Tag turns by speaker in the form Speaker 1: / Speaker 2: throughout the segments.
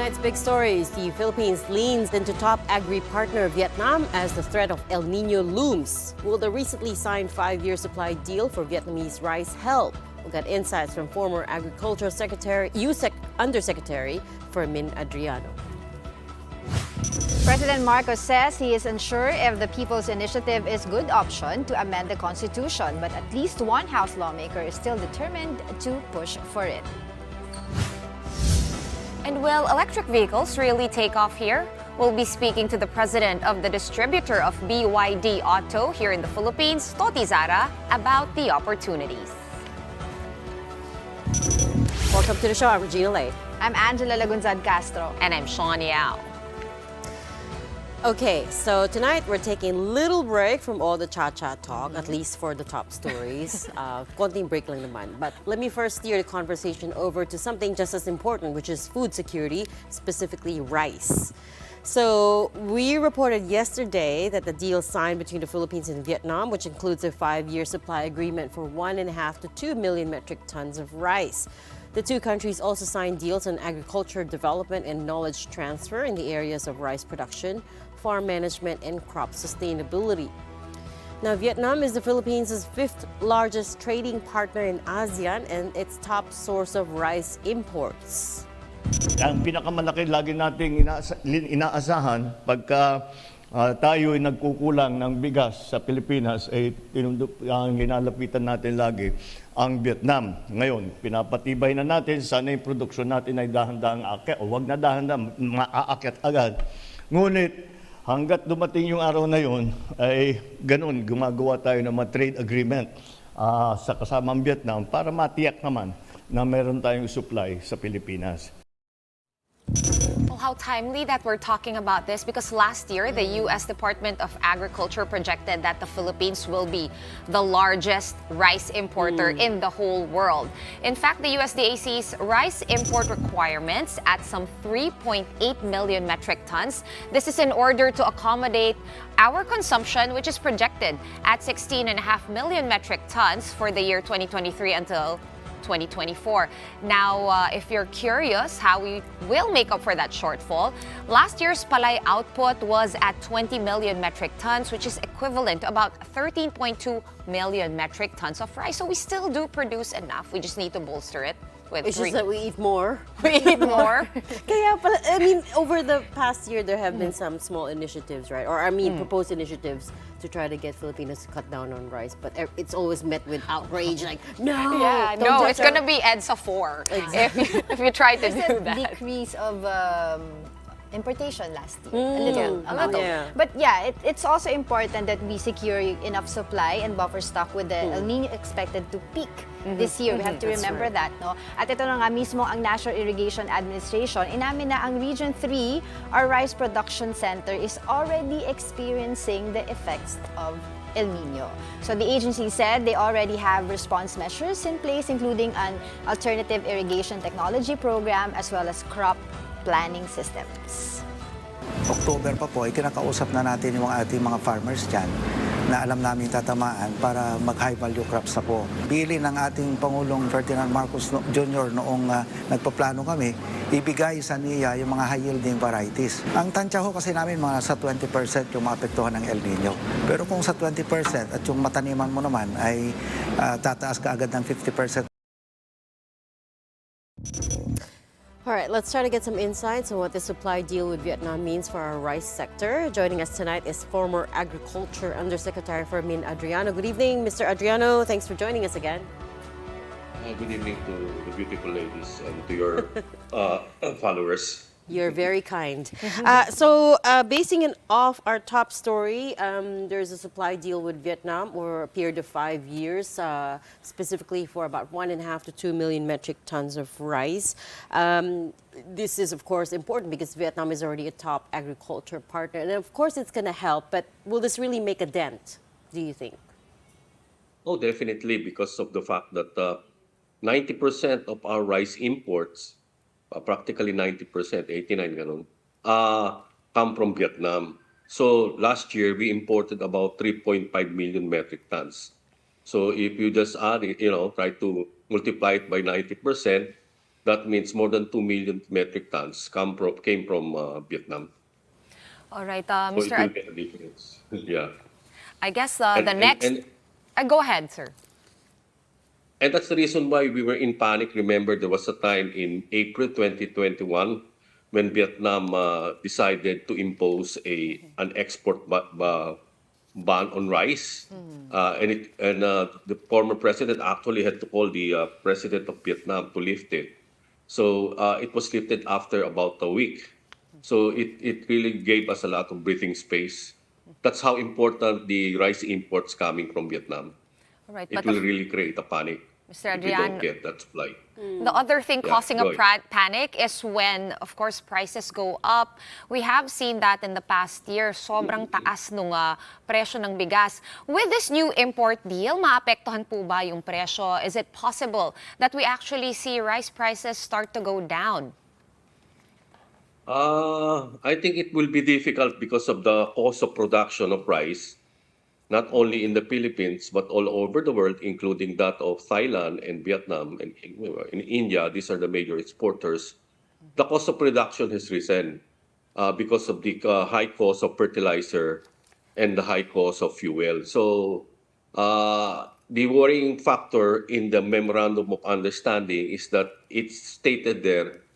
Speaker 1: Tonight's big stories. The Philippines leans into top agri partner Vietnam as the threat of El Nino looms. Will the recently signed 5-year supply deal for Vietnamese rice help? We'll get insights from former Agriculture Secretary, Usec Undersecretary Fermin Adriano.
Speaker 2: President Marcos says he is unsure if the People's Initiative is a good option to amend the Constitution, but at least one House lawmaker is still determined to push for it.
Speaker 3: And will electric vehicles really take off here? We'll be speaking to the president of the distributor of BYD Auto here in the Philippines, Toti Zara, about the opportunities.
Speaker 1: Welcome to the show. I'm Regina Lay.
Speaker 2: I'm Angela Lagunzad Castro.
Speaker 3: And I'm Sean Yao.
Speaker 1: Okay, so tonight we're taking a little break from all the cha-cha talk, at least for the top stories. Konting break lang naman. But let me first steer the conversation over to something just as important, which is food security, specifically rice. So we reported yesterday that the deal signed between the Philippines and Vietnam, which includes a 5-year supply agreement for 1.5 to 2 million metric tons of rice. The two countries also signed deals on agriculture development and knowledge transfer in the areas of rice production, farm management, and crop sustainability. Now, Vietnam is the Philippines' 5th largest trading partner in ASEAN and its top source of rice imports.
Speaker 4: Ang pinakamalaki lagi nating inaasahan pagka tayo ay nagkukulang ng bigas sa Pilipinas ay ang ginalapitan natin lagi ang Vietnam. Ngayon, pinapatibay na natin sana yung produksyon natin ay dahan-dahang aakyat o wag na dahan-dahang maaakyat agad. Ngunit hanggat dumating yung araw na yun ay ganun, gumagawa tayo ng mga trade agreement sa kasamang Vietnam para matiyak naman na meron tayong supply sa Pilipinas.
Speaker 3: Well, how timely that we're talking about this, because last year the U.S. Department of Agriculture projected that the Philippines will be the largest rice importer in the whole world. In fact, the USDA sees rice import requirements at some 3.8 million metric tons. This is in order to accommodate our consumption, which is projected at 16.5 million metric tons for the year 2023 until 2024. Now, if you're curious how we will make up for that shortfall, last year's palay output was at 20 million metric tons, which is equivalent to about 13.2 million metric tons of rice. So we still do produce enough. We just need to bolster it.
Speaker 1: It's just that we eat more.
Speaker 3: We eat more.
Speaker 1: Kaya pala, I mean, over the past year, there have been some small initiatives, right? Or I mean, proposed initiatives to try to get Filipinos to cut down on rice. But it's always met with outrage, like, no!
Speaker 3: Yeah, no, it's going to be EDSA 4 if you try to do that.
Speaker 2: Decrease of importation last year. A little.
Speaker 1: Yeah.
Speaker 2: But yeah, it's also important that we secure enough supply and buffer stock with the El Nino expected to peak this year. We have to remember that, no? At ito na nga mismo ang National Irrigation Administration, inamin na ang Region 3, our rice production center, is already experiencing the effects of El Nino. So the agency said they already have response measures in place, including an alternative irrigation technology program as well as crop planning systems.
Speaker 5: October pa po, kinakausap na natin yung ating mga farmers dyan na alam namin tatamaan para mag-high value crops na po. Bili ng ating Pangulong Ferdinand Marcos Jr. noong nagpaplano kami, ibigay sa NIA yung mga high-yielding varieties. Ang tansya ho kasi namin mga sa 20% yung maapektuhan ng El Nino. Pero kung sa 20% at yung mataniman mo naman ay tataas ka agad ng 50%.
Speaker 1: All right, let's try to get some insights on what the supply deal with Vietnam means for our rice sector. Joining us tonight is former Agriculture Undersecretary Fermin Adriano. Good evening, Mr. Adriano. Thanks for joining us again.
Speaker 6: Good evening to the beautiful ladies and to your followers.
Speaker 1: You're very kind. Basing it off our top story, there's a supply deal with Vietnam over a period of 5 years, specifically for about 1.5 to 2 million metric tons of rice. This is, of course, important because Vietnam is already a top agriculture partner. And of course, it's going to help, but will this really make a dent, do you think?
Speaker 6: Oh, definitely, because of the fact that 90% of our rice imports, practically 90%, 89 ganun, come from Vietnam. So last year, we imported about 3.5 million metric tons. So if you just add it, try to multiply it by 90%, That means more than 2 million metric tons came from Vietnam.
Speaker 3: All right,
Speaker 6: So it
Speaker 3: Mr.
Speaker 6: will make a difference. Yeah.
Speaker 3: I guess
Speaker 6: And,
Speaker 3: the
Speaker 6: and,
Speaker 3: next.
Speaker 6: and,
Speaker 3: Go ahead, sir.
Speaker 6: and that's the reason why we were in panic. Remember, there was a time in April 2021 when Vietnam decided to impose an export ban on rice. And the former president actually had to call the president of Vietnam to lift it. So it was lifted after about a week. So it really gave us a lot of breathing space. That's how important the rice imports coming from Vietnam.
Speaker 3: All right,
Speaker 6: It will really create a panic
Speaker 3: Mr.
Speaker 6: if we don't
Speaker 3: Adriano,
Speaker 6: get that supply.
Speaker 3: the other thing
Speaker 6: Yeah,
Speaker 3: causing a
Speaker 6: go ahead.
Speaker 3: panic is when, of course, prices go up. We have seen that in the past year, sobrang taas nung presyo ng bigas. With this new import deal, maapektuhan po ba yung presyo? Is it possible that we actually see rice prices start to go down?
Speaker 6: I think it will be difficult because of the cost of production of rice, not only in the Philippines, but all over the world, including that of Thailand and Vietnam and in India. These are the major exporters. The cost of production has risen because of the high cost of fertilizer and the high cost of fuel. So the worrying factor in the memorandum of understanding is that it's stated there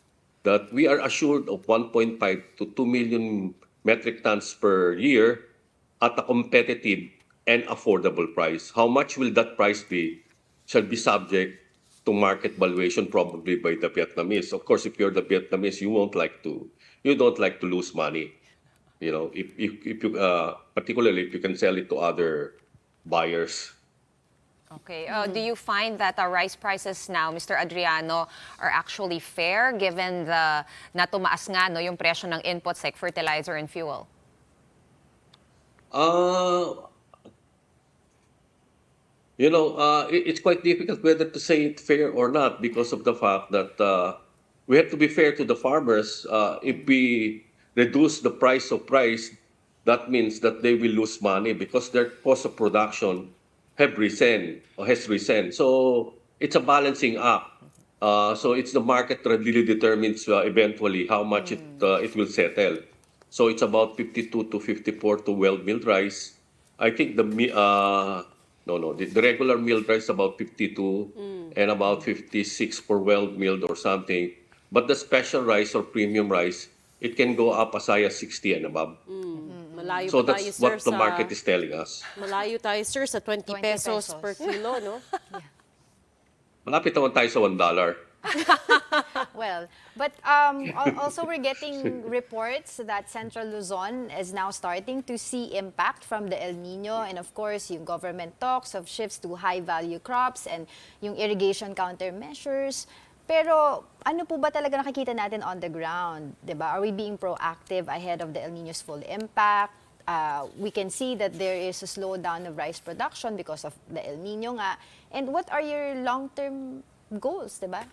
Speaker 6: that we are assured of 1.5 to 2 million metric tons per year at a competitive and affordable price. How much will that price be shall be subject to market valuation probably by the Vietnamese. Of course, if you're the Vietnamese, you don't like to lose money. You know, if you particularly if you can sell it to other buyers.
Speaker 3: Okay. Do you find that our rice prices now, Mr. Adriano, are actually fair given the na tumaas nga no, yung presyo ng inputs like fertilizer and fuel?
Speaker 6: It's quite difficult whether to say it fair or not because of the fact that we have to be fair to the farmers. If we reduce the price of rice, that means that they will lose money because their cost of production has risen. So it's a balancing act. So it's the market that really determines eventually how much it will settle. So it's about 52 to 54 to well-milled rice. I think the regular milled rice about 52 and about 56 for well-milled or something. But the special rice or premium rice, it can go up as high as 60 and above.
Speaker 1: Malayo
Speaker 6: So
Speaker 1: pa tayo,
Speaker 6: that's
Speaker 1: sir,
Speaker 6: what the market is telling us.
Speaker 1: Malayo tayo, sir, sa 20 pesos per kilo, no?
Speaker 6: Malapit naman tayo sa $1.
Speaker 2: Well, but also we're getting reports that Central Luzon is now starting to see impact from the El Nino, and of course, yung government talks of shifts to high-value crops and yung irrigation countermeasures. Pero ano po ba talaga nakikita natin on the ground? Diba? Are we being proactive ahead of the El Nino's full impact? We can see that there is a slowdown of rice production because of the El Nino nga. And what are your long-term goals, diba?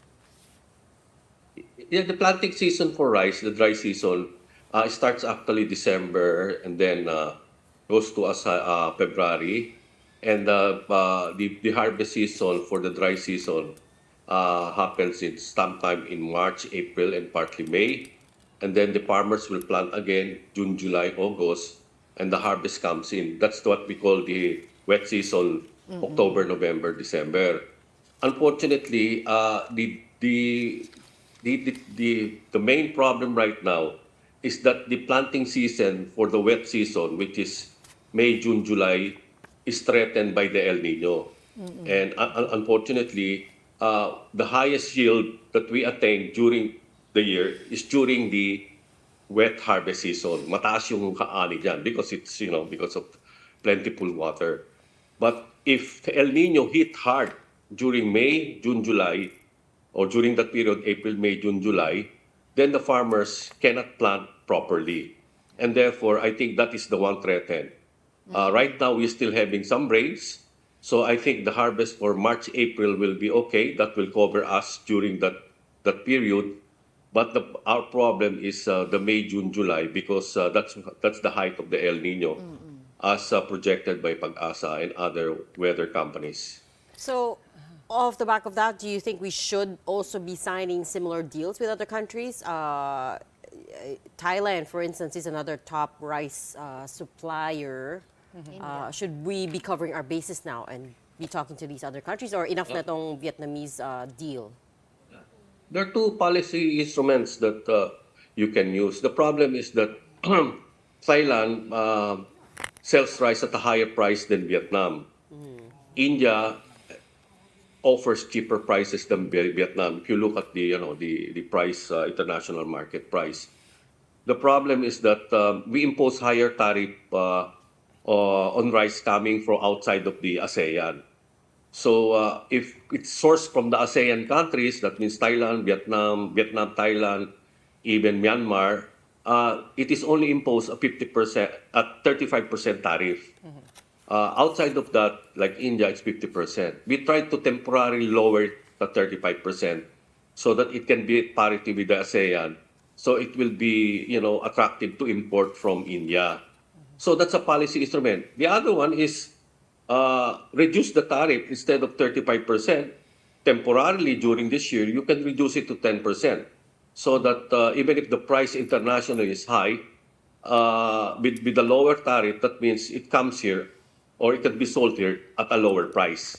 Speaker 6: Yeah, the planting season for rice, the dry season, starts actually December and then goes to February. And the harvest season for the dry season happens in sometime in March, April, and partly May. And then the farmers will plant again June, July, August, and the harvest comes in. That's what we call the wet season, October, November, December. Unfortunately, the main problem right now is that the planting season for the wet season, which is May, June, July, is threatened by the El Nino. And unfortunately, the highest yield that we attain during the year is during the wet harvest season. Mataas yung kaani dyan because because of plentiful water. But if the El Nino hit hard during May, June, July, or during that period, April, May, June, July, then the farmers cannot plant properly. And therefore, I think that is the one threatened. Right now, we're still having some rains. So I think the harvest for March, April will be okay. That will cover us during that period. But our problem is the May, June, July because that's the height of the El Nino as projected by Pag-asa and other weather companies.
Speaker 1: So, Off the back of that, do you think we should also be signing similar deals with other countries? Thailand, for instance, is another top rice supplier. Should we be covering our bases now and be talking to these other countries, or enough na tong Vietnamese deal?
Speaker 6: There are two policy instruments that you can use. The problem is that Thailand sells rice at a higher price than Vietnam. India offers cheaper prices than Vietnam. If you look at the price, international market price. The problem is that we impose higher tariff on rice coming from outside of the ASEAN. So if it's sourced from the ASEAN countries, that means Thailand, Vietnam, Thailand, even Myanmar, it is only imposed a 50%, a 35% tariff. Outside of that, like India, it's 50%. We try to temporarily lower it to 35% so that it can be at parity with the ASEAN. So it will be, attractive to import from India. So that's a policy instrument. The other one is reduce the tariff instead of 35%. Temporarily during this year, you can reduce it to 10%. So that even if the price internationally is high, with the lower tariff, that means it comes here or it can be sold here at a lower price.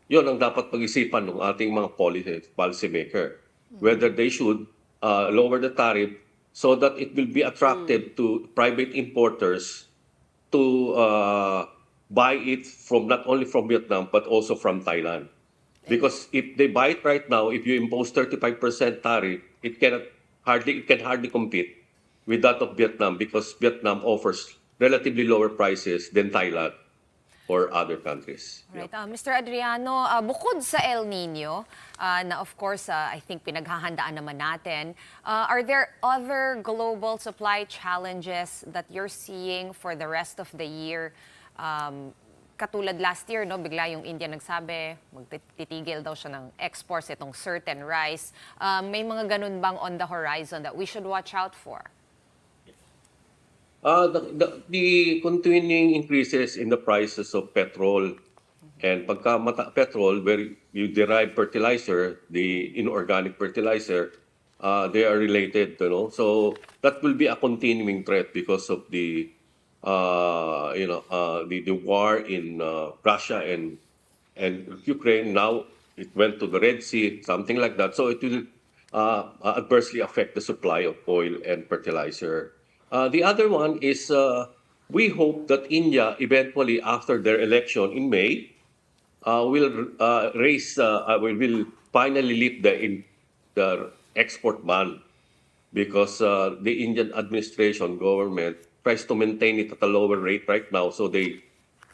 Speaker 6: Yun ang dapat pag-isipan ng ating mga policy maker. Whether they should lower the tariff so that it will be attractive to private importers to buy it from not only from Vietnam but also from Thailand. Because if they buy it right now, if you impose 35% tariff, it can hardly compete with that of Vietnam because Vietnam offers relatively lower prices than Thailand or other countries.
Speaker 3: Right. Mr. Adriano, bukod sa El Nino, na of course, I think pinaghahandaan naman natin, are there other global supply challenges that you're seeing for the rest of the year? Katulad last year, no, bigla yung India nagsabi, magtitigil daw siya ng exports itong certain rice. May mga ganun bang on the horizon that we should watch out for?
Speaker 6: The continuing increases in the prices of petrol and petrol, where you derive fertilizer, the inorganic fertilizer, they are related, So that will be a continuing threat because of the war in Russia and Ukraine. Now it went to the Red Sea, something like that. So it will adversely affect the supply of oil and fertilizer. The other one is we hope that India eventually, after their election in May, will finally lift the export ban because the Indian administration government tries to maintain it at a lower rate right now, so they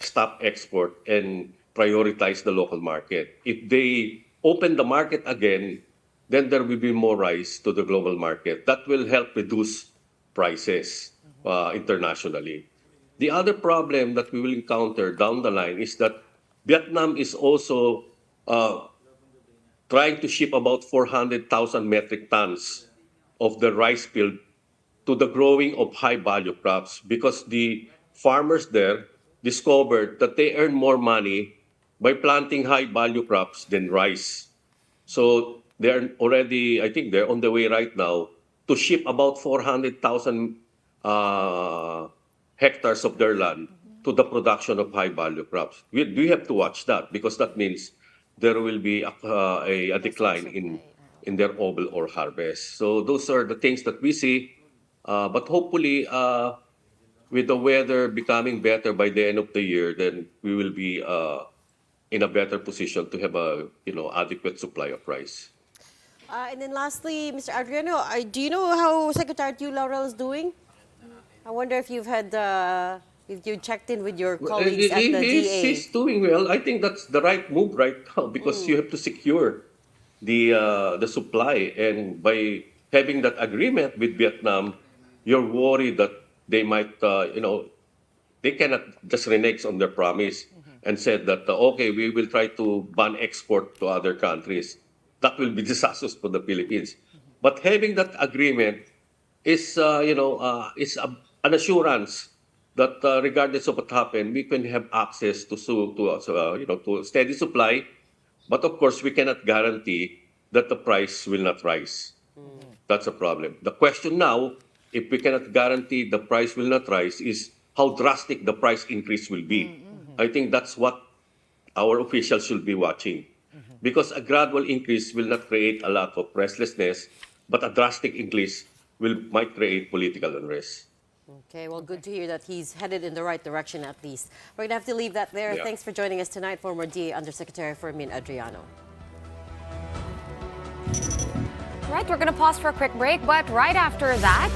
Speaker 6: stop export and prioritize the local market. If they open the market again, then there will be more rice to the global market. That will help reduce prices internationally. The other problem that we will encounter down the line is that Vietnam is also trying to ship about 400,000 metric tons of the rice field to the growing of high-value crops because the farmers there discovered that they earn more money by planting high-value crops than rice. So they're already, I think they're on the way right now to ship about 400,000 hectares of their land to the production of high-value crops. We have to watch that because that means there will be a decline in their oval or harvest. So those are the things that we see. But hopefully, with the weather becoming better by the end of the year, then we will be in a better position to have a adequate supply of rice.
Speaker 1: And then lastly, Mr. Adriano, do you know how Secretary Tiu Laurel is doing? I wonder if you've had if you checked in with your colleagues at the DA.
Speaker 6: He's doing well. I think that's the right move right now because you have to secure the supply, and by having that agreement with Vietnam, you're worried that they might, they cannot just renege on their promise and said that, okay, we will try to ban export to other countries. That will be disastrous for the Philippines. But having that agreement is, an assurance that regardless of what happened, we can have access to steady supply But of course, we cannot guarantee that the price will not rise. That's a problem. The question now, if we cannot guarantee the price will not rise, is how drastic the price increase will be. I think that's what our officials should be watching. Because a gradual increase will not create a lot of restlessness, but a drastic increase might create political unrest.
Speaker 1: Okay, well, good to hear that he's headed in the right direction at least. We're going to have to leave that there.
Speaker 6: Yeah.
Speaker 1: Thanks for joining us tonight, former DA Undersecretary Fermin Adriano.
Speaker 3: Right, we're going to pause for a quick break, but right after that,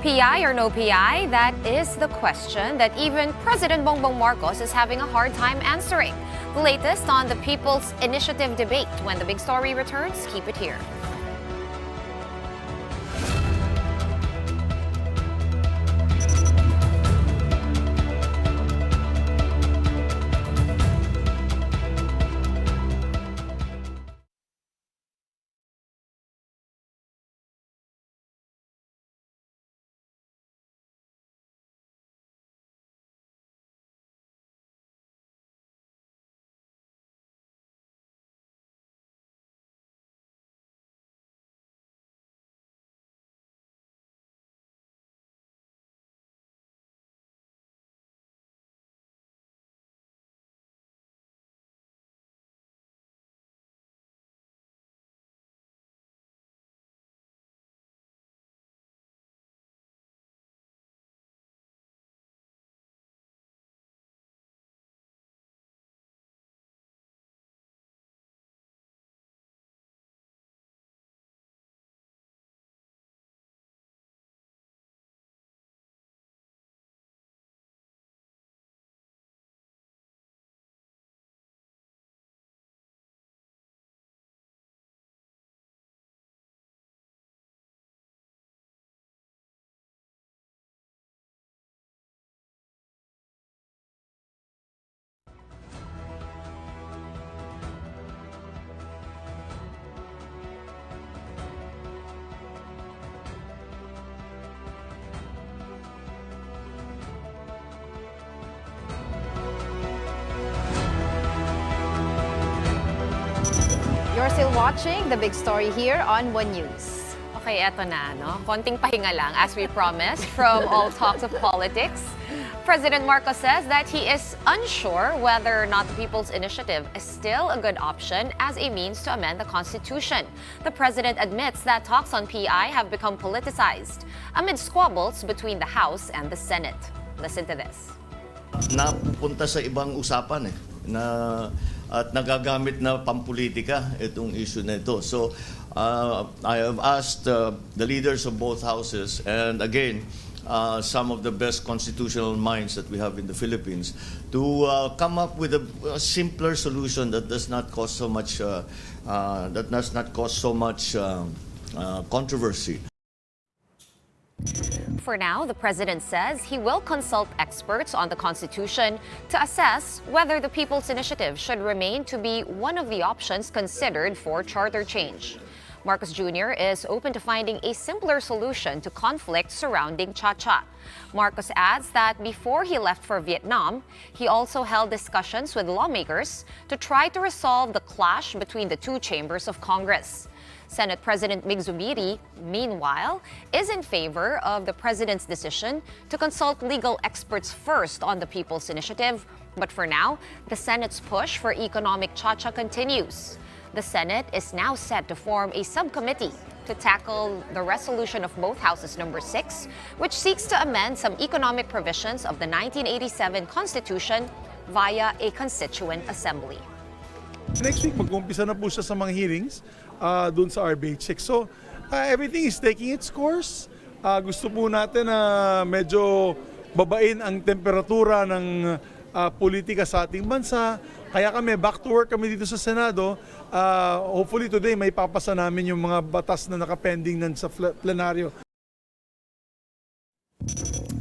Speaker 3: PI or no PI, that is the question that even President Bongbong Marcos is having a hard time answering. The latest on the People's Initiative debate. When the big story returns, keep it here.
Speaker 2: You're still watching the big story here on One News.
Speaker 3: Okay, eto na, no? Konting pahinga lang, as we promised, from all talks of politics. President Marcos says that he is unsure whether or not the People's Initiative is still a good option as a means to amend the Constitution. The president admits that talks on PI have become politicized amid squabbles between the House and the Senate. Listen to this.
Speaker 4: Napupunta sa ibang usapan at nagagamit na pampolitika itong issue na ito. So I have asked the leaders of both houses and again some of the best constitutional minds that we have in the Philippines to come up with a simpler solution that does not cause so much controversy.
Speaker 3: For now, the president says he will consult experts on the Constitution to assess whether the People's Initiative should remain to be one of the options considered for charter change. Marcos Jr. is open to finding a simpler solution to conflicts surrounding Cha-Cha. Marcos adds that before he left for Vietnam, he also held discussions with lawmakers to try to resolve the clash between the two chambers of Congress. Senate President Mig Zubiri, meanwhile, is in favor of the president's decision to consult legal experts first on the People's Initiative. But for now, the Senate's push for economic Cha-Cha continues. The Senate is now set to form a subcommittee to tackle the resolution of both houses number 6, which seeks to amend some economic provisions of the 1987 Constitution via a constituent assembly.
Speaker 7: Next week, mag-umpisa na po siya sa mga hearings dun sa RBH6. So, everything is taking its course. Gusto po natin na medyo babain ang temperatura ng politika sa ating bansa. Kaya kami, back to work kami dito sa Senado. Hopefully today, may papasa namin yung mga batas na nakapending nan sa plenaryo.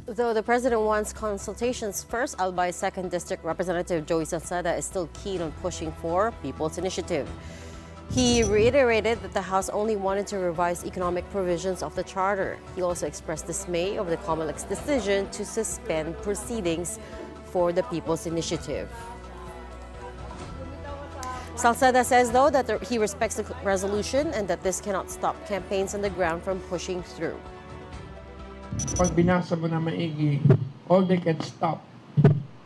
Speaker 1: Though the president wants consultations first, Albay 2nd District Representative Joey Salceda is still keen on pushing for People's Initiative. He reiterated that the House only wanted to revise economic provisions of the Charter. He also expressed dismay over the COMELEC's decision to suspend proceedings for the People's Initiative. Salceda says, though, that he respects the resolution and that this cannot stop campaigns on the ground from pushing through.
Speaker 8: Pag binasa mo na maigi, all they can stop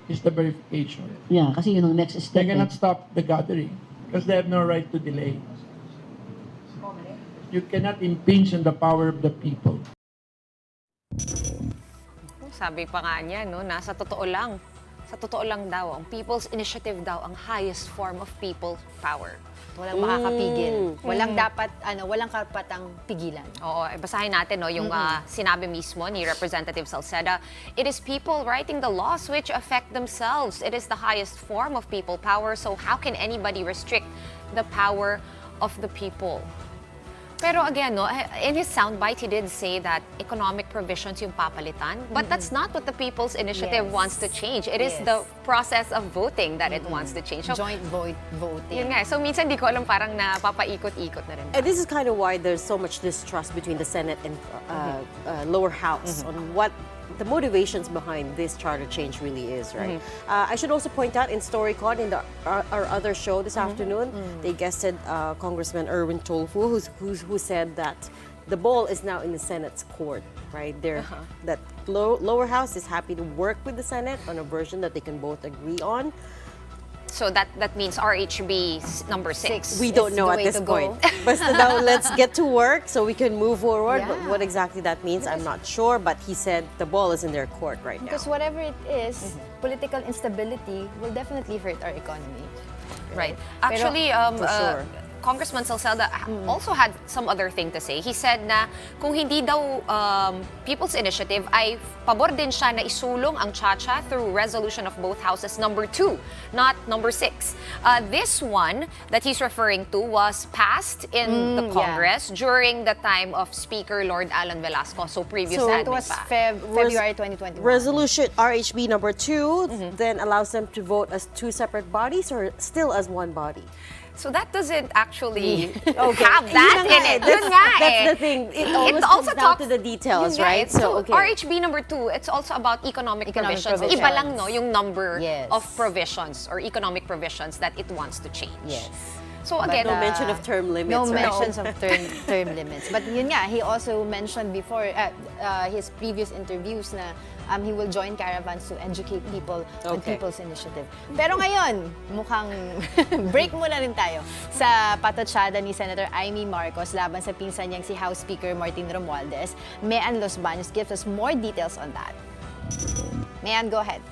Speaker 8: is the verification.
Speaker 9: Yeah, kasi yun ang next step.
Speaker 8: They cannot stop the gathering because they have no right to delay. You cannot impinge on the power of the people.
Speaker 3: Sabi pa nga niya, no, nasa totoo lang. Sa totoo lang daw, ang People's Initiative daw ang highest form of people power.
Speaker 2: Walang makakapigil. Walang karapatang pigilan.
Speaker 3: Oo, basahin natin no, yung sinabi mismo ni Representative Salceda. It is people writing the laws which affect themselves. It is the highest form of people power, so how can anybody restrict the power of the people? Pero again, no, in his soundbite, he did say that economic provisions yung papalitan. But that's not what the People's Initiative wants to change. It is the process of voting that it wants to change. So,
Speaker 2: Joint voting.
Speaker 3: yun nga. So minsan di ko alam, parang napapaikot-ikot na rin.
Speaker 1: And this is kind of why there's so much distrust between the Senate and lower house on what the motivations behind this charter change really is, right? I should also point out in StoryCon, in our other show this afternoon, they guested Congressman Erwin Tulfo, who said that the ball is now in the Senate's court, right? That lower house is happy to work with the Senate on a version that they can both agree on.
Speaker 3: So that means RHB number 6.
Speaker 1: We don't
Speaker 2: It's
Speaker 1: know
Speaker 2: the
Speaker 1: at
Speaker 2: way
Speaker 1: this
Speaker 2: to go.
Speaker 1: point. But now let's get to work so we can move forward. But
Speaker 2: Yeah.
Speaker 1: what exactly that means, I'm not sure. But he said the ball is in their court right now.
Speaker 2: Because whatever it is, political instability will definitely hurt our economy.
Speaker 3: Right.
Speaker 2: Pero,
Speaker 3: Actually,
Speaker 1: for sure.
Speaker 3: Congressman Salceda also had some other thing to say. He said na kung hindi daw People's Initiative ay pabor din siya na isulong ang Chacha through resolution of both houses number 2, not number 6. This one that he's referring to was passed in the Congress during the time of Speaker Lord Alan Velasco. So previous
Speaker 1: So
Speaker 2: It
Speaker 3: admin
Speaker 2: was
Speaker 3: pa.
Speaker 2: February 2021.
Speaker 1: Resolution RHB number 2 then allows them to vote as two separate bodies or still as one body.
Speaker 3: So that doesn't actually
Speaker 1: Okay.
Speaker 3: have that
Speaker 1: Yun na
Speaker 3: in
Speaker 1: nga
Speaker 3: it.
Speaker 1: eh.
Speaker 3: Yun nga
Speaker 1: That's
Speaker 3: eh.
Speaker 1: the thing. It always
Speaker 3: also
Speaker 1: comes down
Speaker 3: talks-
Speaker 1: to the details,
Speaker 3: Yun nga
Speaker 1: right?
Speaker 3: eh. So,
Speaker 1: okay.
Speaker 3: RHB number 2, it's also about economic provisions.
Speaker 2: provisions.
Speaker 3: Iba lang no, yung number
Speaker 2: Yes.
Speaker 3: of provisions or economic provisions that it wants to change.
Speaker 2: Yes.
Speaker 3: So again,
Speaker 1: no mention of term limits,
Speaker 2: No
Speaker 1: right?
Speaker 2: mentions of term limits. But yun nga, he also mentioned before his previous interviews na he will join caravans to educate people on
Speaker 1: Okay.
Speaker 2: People's Initiative. Pero ngayon, mukhang break muna rin tayo sa patatsada ni Senator Amy Marcos laban sa pinsan niyang si House Speaker Martin Romualdez. Mean Los Baños gives us more details on that. Mean, go ahead.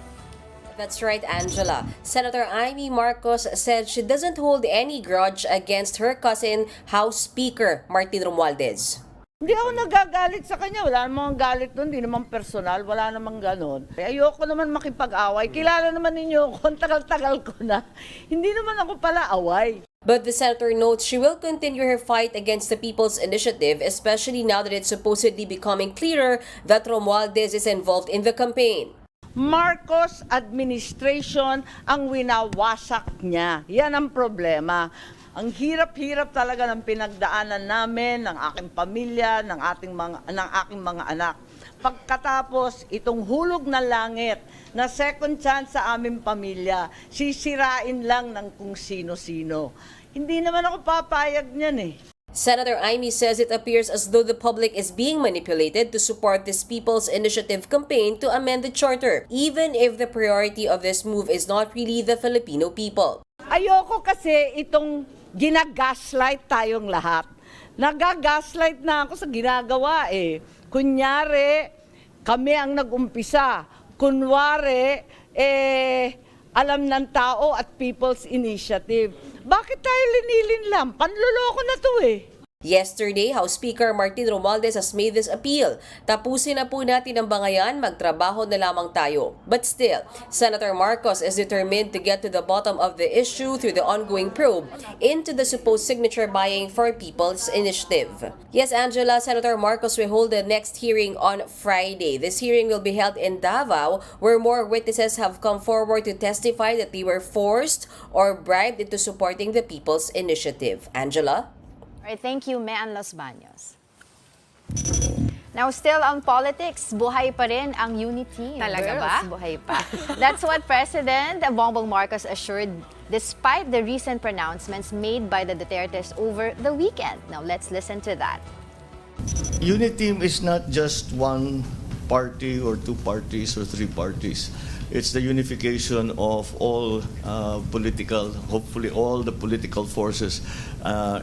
Speaker 10: That's right, Angela. Senator Amy Marcos said she doesn't hold any grudge against her cousin, House Speaker Martin Romualdez.
Speaker 11: Hindi ako nagagalit sa kanya. Wala namang galit doon. Hindi naman personal. Wala namang ganon. Ayoko naman makipag-away. Kilala naman ninyo ako. Ang tagal-tagal ko na. Hindi naman ako pala away.
Speaker 10: But the senator notes she will continue her fight against the People's Initiative, especially now that it's supposedly becoming clearer that Romualdez is involved in the campaign.
Speaker 11: Marcos administration ang winawasak niya. Yan ang problema. Ang hirap-hirap talaga ng pinagdaanan namin, ng aking pamilya, ng aking mga anak. Pagkatapos, itong hulog na langit na second chance sa aming pamilya, sisirain lang ng kung sino-sino. Hindi naman ako papayag niyan eh.
Speaker 10: Senator Amy says it appears as though the public is being manipulated to support this People's Initiative campaign to amend the charter, even if the priority of this move is not really the Filipino people.
Speaker 11: Ayoko kasi itong ginagaslight tayong lahat. Nagagaslight na ako sa ginagawa eh. Kunyari, kami ang nag-umpisa. Kunwari, alam ng tao at People's Initiative. Bakit tayo linilin lang? Panloloko na to eh.
Speaker 10: Yesterday, House Speaker Martin Romualdez has made this appeal. Tapusin na po natin ang bangayan, magtrabaho na lamang tayo. But still, Senator Marcos is determined to get to the bottom of the issue through the ongoing probe into the supposed signature buying for People's Initiative. Yes, Angela, Senator Marcos will hold the next hearing on Friday. This hearing will be held in Davao, where more witnesses have come forward to testify that they were forced or bribed into supporting the People's Initiative. Angela?
Speaker 2: All right, thank you, Mean Los Baños. Now, still on politics, buhay pa rin ang unity.
Speaker 3: Talaga
Speaker 2: Girls,
Speaker 3: ba?
Speaker 2: buhay pa. That's what President Bongbong Marcos assured despite the recent pronouncements made by the Dutertes over the weekend. Now let's listen to that.
Speaker 4: Uniteam is not just one party or two parties or three parties. It's the unification of all hopefully all the political forces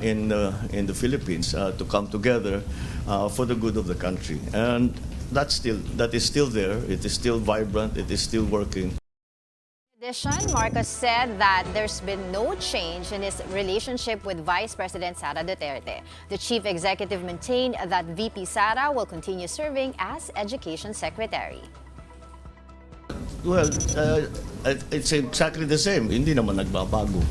Speaker 4: in the Philippines to come together for the good of the country. And that is still there. It is still vibrant. It is still working.
Speaker 2: In addition, Marcos said that there's been no change in his relationship with Vice President Sara Duterte. The chief executive maintained that VP Sara will continue serving as Education Secretary.
Speaker 4: Well, it's exactly the same. Hindi naman nagbabago.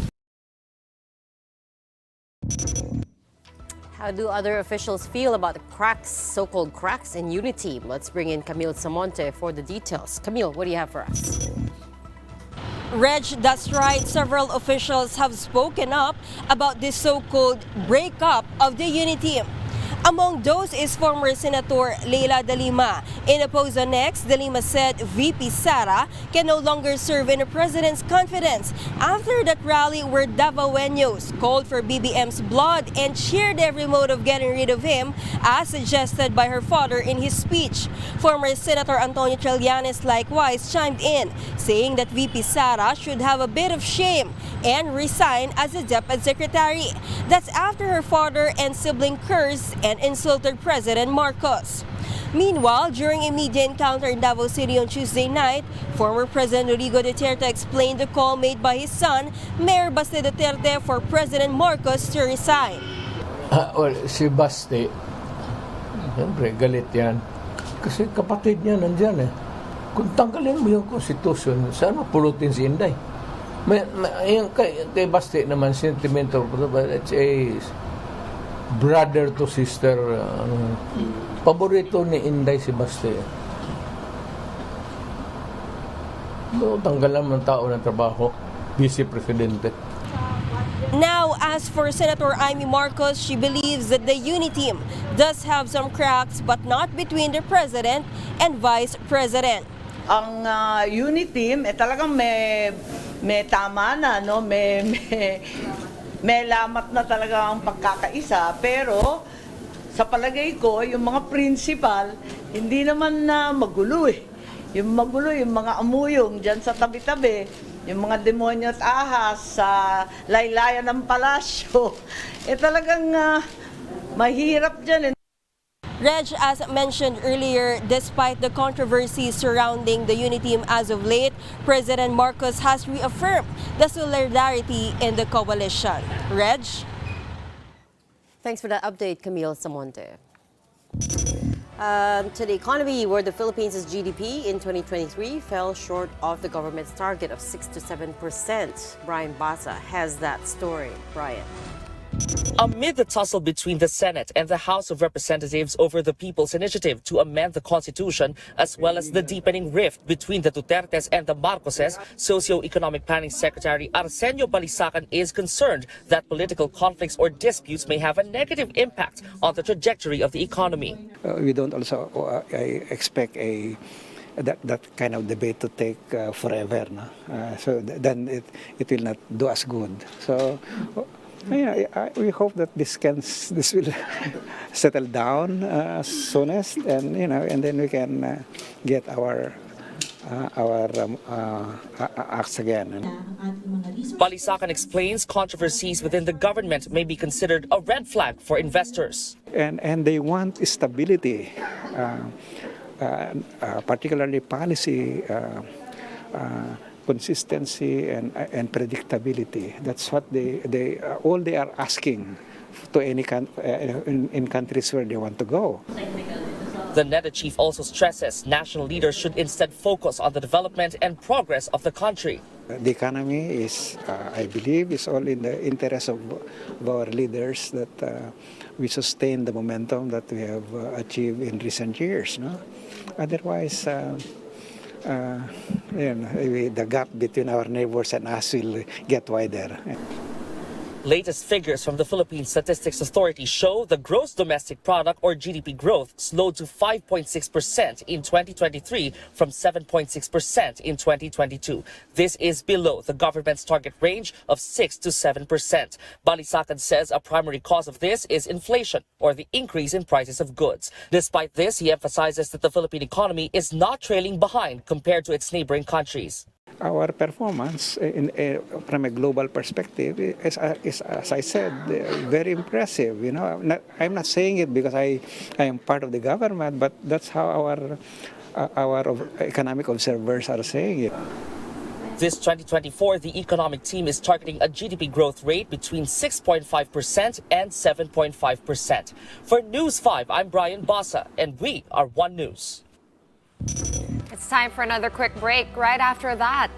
Speaker 1: How do other officials feel about the cracks, so-called cracks in Uniteam? Let's bring in Camille Samonte for the details. Camille, what do you have for us?
Speaker 9: Reg, that's right. Several officials have spoken up about this so-called breakup of the Uniteam. Among those is former Senator Leila De Lima. In a post on X, De Lima said VP Sara can no longer serve in the president's confidence after that rally where Davaoeños called for BBM's blood and cheered every mode of getting rid of him, as suggested by her father in his speech. Former Senator Antonio Trillanes likewise chimed in, saying that VP Sara should have a bit of shame and resign as a DepEd secretary. That's after her father and sibling cursed and insulted President Marcos. Meanwhile, during a media encounter in Davao City on Tuesday night, former President Rodrigo Duterte explained the call made by his son, Mayor Baste Duterte, for President Marcos to resign.
Speaker 8: Well, si Baste, siyempre galit yan. Kasi kapatid niya nandyan eh. Kung tanggalin mo yung konstitusyon, saan mapulutin si Inday? Yung kay Baste naman, sentimental, but it's a brother to sister. Paborito ni Inday si Baste. Tanggalan ng tao ng trabaho, Vice Presidente.
Speaker 9: Now, as for Senator Amy Marcos, she believes that the Uniteam does have some cracks, but not between the President and Vice President.
Speaker 11: Ang Uniteam, talagang may tama na, no? May lamat na talaga ang pagkakaisa, pero sa palagay ko, yung mga principal, hindi naman na magulo eh. Yung magulo, yung mga amuyong dyan sa tabi-tabi, yung mga demonyo at ahas sa laylayan ng palasyo, talagang mahirap dyan.
Speaker 9: Reg, as mentioned earlier, despite the controversy surrounding the Uniteam as of late, President Marcos has reaffirmed the solidarity in the coalition. Reg?
Speaker 1: Thanks for that update, Camille Samonte. To the economy, where the Philippines' GDP in 2023 fell short of the government's target of 6 to 7%. Brian Basa has that story. Brian.
Speaker 12: Amid the tussle between the Senate and the House of Representatives over the People's Initiative to amend the Constitution, as well as the deepening rift between the Dutertes and the Marcoses, Socio-Economic Planning Secretary Arsenio Balisacan is concerned that political conflicts or disputes may have a negative impact on the trajectory of the economy.
Speaker 5: We don't also expect that kind of debate to take forever. No? So then it will not do us good. So. We hope that this will settle down soonest, and and then we can get our acts again.
Speaker 12: Balisacan explains controversies within the government may be considered a red flag for investors.
Speaker 5: And they want stability, particularly policy. Consistency and predictability. That's what they are asking to any in countries where they want to go.
Speaker 12: The NEDA chief also stresses national leaders should instead focus on the development and progress of the country.
Speaker 5: The economy is, I believe, is all in the interest of our leaders that we sustain the momentum that we have achieved in recent years. No? Otherwise. The gap between our neighbors and us will get wider.
Speaker 12: Latest figures from the Philippine Statistics Authority show the gross domestic product or GDP growth slowed to 5.6% in 2023 from 7.6% in 2022. This is below the government's target range of 6 to 7%. Balisacan says a primary cause of this is inflation or the increase in prices of goods. Despite this, he emphasizes that the Philippine economy is not trailing behind compared to its neighboring countries.
Speaker 13: Our performance from a global perspective is, as I said, very impressive. You know, I'm not saying it because I am part of the government, but that's how our economic observers are saying it.
Speaker 12: This 2024, the economic team is targeting a GDP growth rate between 6.5% and 7.5%. For News 5, I'm Brian Basa, and we are One News.
Speaker 3: It's time for another quick break. Right after that,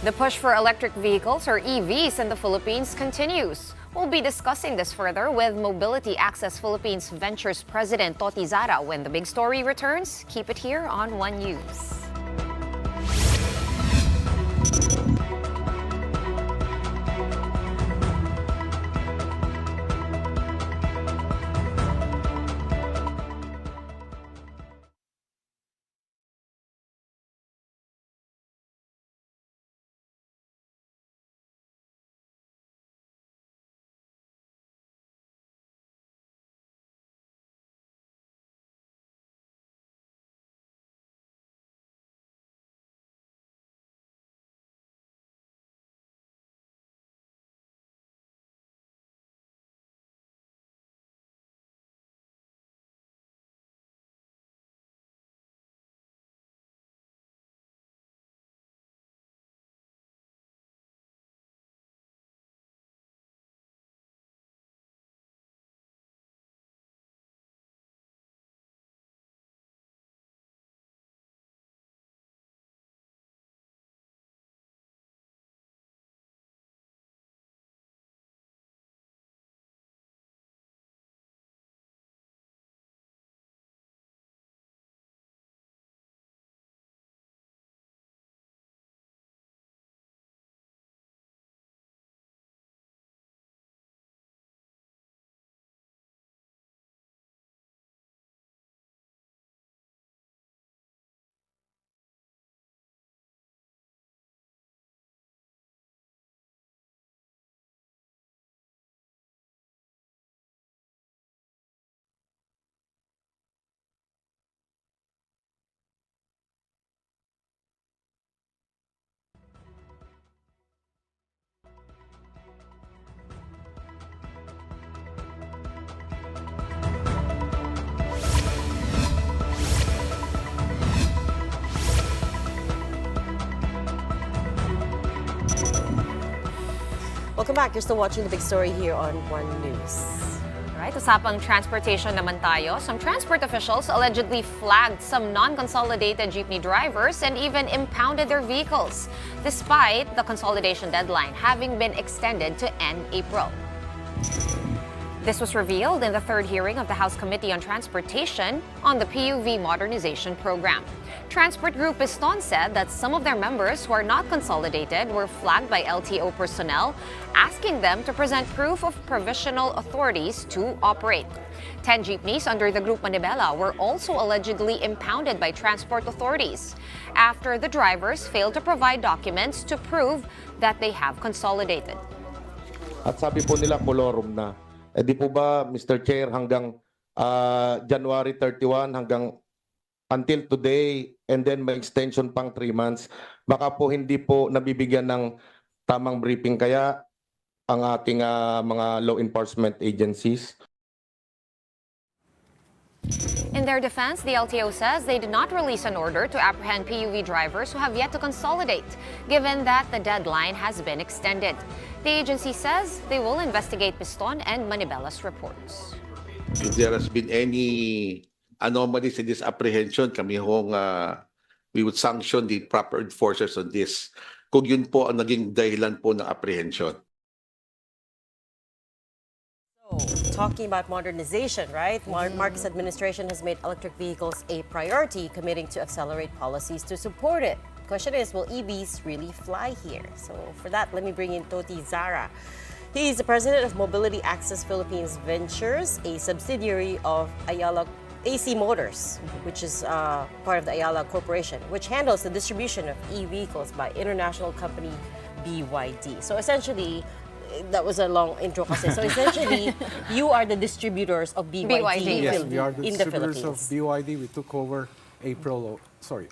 Speaker 3: the push for electric vehicles or EVs in the Philippines continues. We'll be discussing this further with Mobility Access Philippines Ventures President Toti Zara when the big story returns. Keep it here on One News.
Speaker 1: Welcome back. You're still watching the big story here on One News.
Speaker 3: Right, usapang transportation naman tayo. Some transport officials allegedly flagged some non-consolidated jeepney drivers and even impounded their vehicles, despite the consolidation deadline having been extended to end April. This was revealed in the third hearing of the House Committee on Transportation on the PUV Modernization Program. Transport Group Piston said that some of their members who are not consolidated were flagged by LTO personnel, asking them to present proof of provisional authorities to operate. 10 jeepneys under the Group Manibela were also allegedly impounded by transport authorities after the drivers failed to provide documents to prove that they have consolidated.
Speaker 14: At sabi po nila kolorum na. Eh di po ba, Mr. Chair, hanggang January 31 hanggang until today and then may extension pang 3 months, baka po hindi po nabibigyan ng tamang briefing kaya ang ating mga law enforcement agencies.
Speaker 3: In their defense, the LTO says they did not release an order to apprehend PUV drivers who have yet to consolidate, given that the deadline has been extended. The agency says they will investigate Piston and Manibela's reports.
Speaker 15: If there has been any anomalies in this apprehension, kami hong we would sanction the proper enforcers on this. Kung yun po ang naging dahilan po ng apprehension.
Speaker 1: Talking about modernization, right? Marcos administration has made electric vehicles a priority, committing to accelerate policies to support it. Question is, will EVs really fly here? So for that, let me bring in Toti Zara. He is the president of Mobility Access Philippines Ventures, a subsidiary of Ayala AC Motors, which is part of the Ayala Corporation, which handles the distribution of e-vehicles by international company BYD. So essentially, that was a long intro kasi. So essentially, you are the distributors of BYD,
Speaker 16: Yes, we are the
Speaker 1: in the
Speaker 16: distributors of
Speaker 1: Philippines.
Speaker 16: BYD. We took over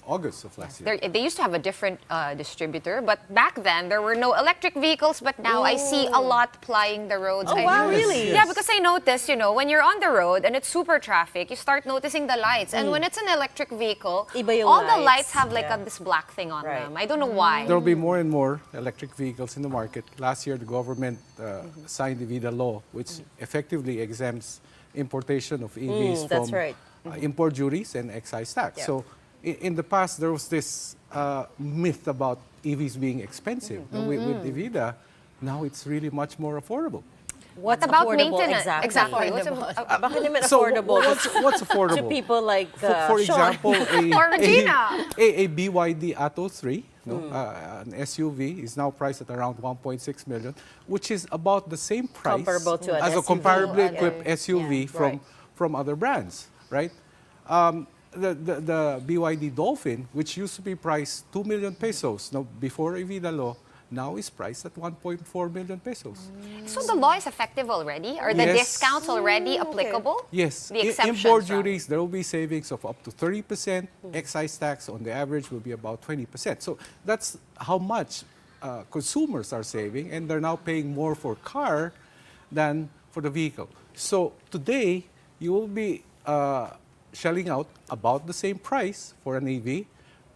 Speaker 16: August of last year.
Speaker 3: They used to have a different distributor, but back then there were no electric vehicles. But now I see a lot plying the roads.
Speaker 1: Oh, wow, really?
Speaker 3: Yeah, because I noticed, when you're on the road and it's super traffic, you start noticing the lights. And when it's an electric vehicle,
Speaker 1: Iba yung
Speaker 3: all the
Speaker 1: lights.
Speaker 3: lights have like this black thing on them. I don't know why.
Speaker 16: There will be more and more electric vehicles in the market. Last year, the government signed the VIDA law, which effectively exempts importation of EVs
Speaker 1: that's
Speaker 16: from
Speaker 1: right.
Speaker 16: import duties and excise tax.
Speaker 1: Yeah.
Speaker 16: So in the past, there was this myth about EVs being expensive. With the VIDA, now it's really much more affordable.
Speaker 1: What's
Speaker 3: about
Speaker 1: affordable
Speaker 3: maintenance?
Speaker 1: exactly?
Speaker 3: What's
Speaker 1: Bakit naman
Speaker 16: So
Speaker 1: affordable?
Speaker 16: what's affordable?
Speaker 1: To people like
Speaker 16: For
Speaker 1: Sean.
Speaker 16: example,
Speaker 3: Or Regina.
Speaker 16: a BYD Atto 3, an SUV, is now priced at around 1.6 million, which is about the same price
Speaker 1: Comparable to an
Speaker 16: as a
Speaker 1: SUV.
Speaker 16: comparably
Speaker 1: Okay.
Speaker 16: equipped SUV from other brands, right? The BYD Dolphin, which used to be priced 2 million pesos before Evida law, now is priced at 1.4 million pesos.
Speaker 3: So the law is effective already? Are the
Speaker 16: Yes.
Speaker 3: discounts already applicable?
Speaker 16: Yes,
Speaker 3: The exemptions,
Speaker 16: import
Speaker 3: rather.
Speaker 16: duties, there will be savings of up to 30%. Excise tax on the average will be about 20%. So that's how much consumers are saving, and they're now paying more for car than for the vehicle. So today, you will be shelling out about the same price for an EV,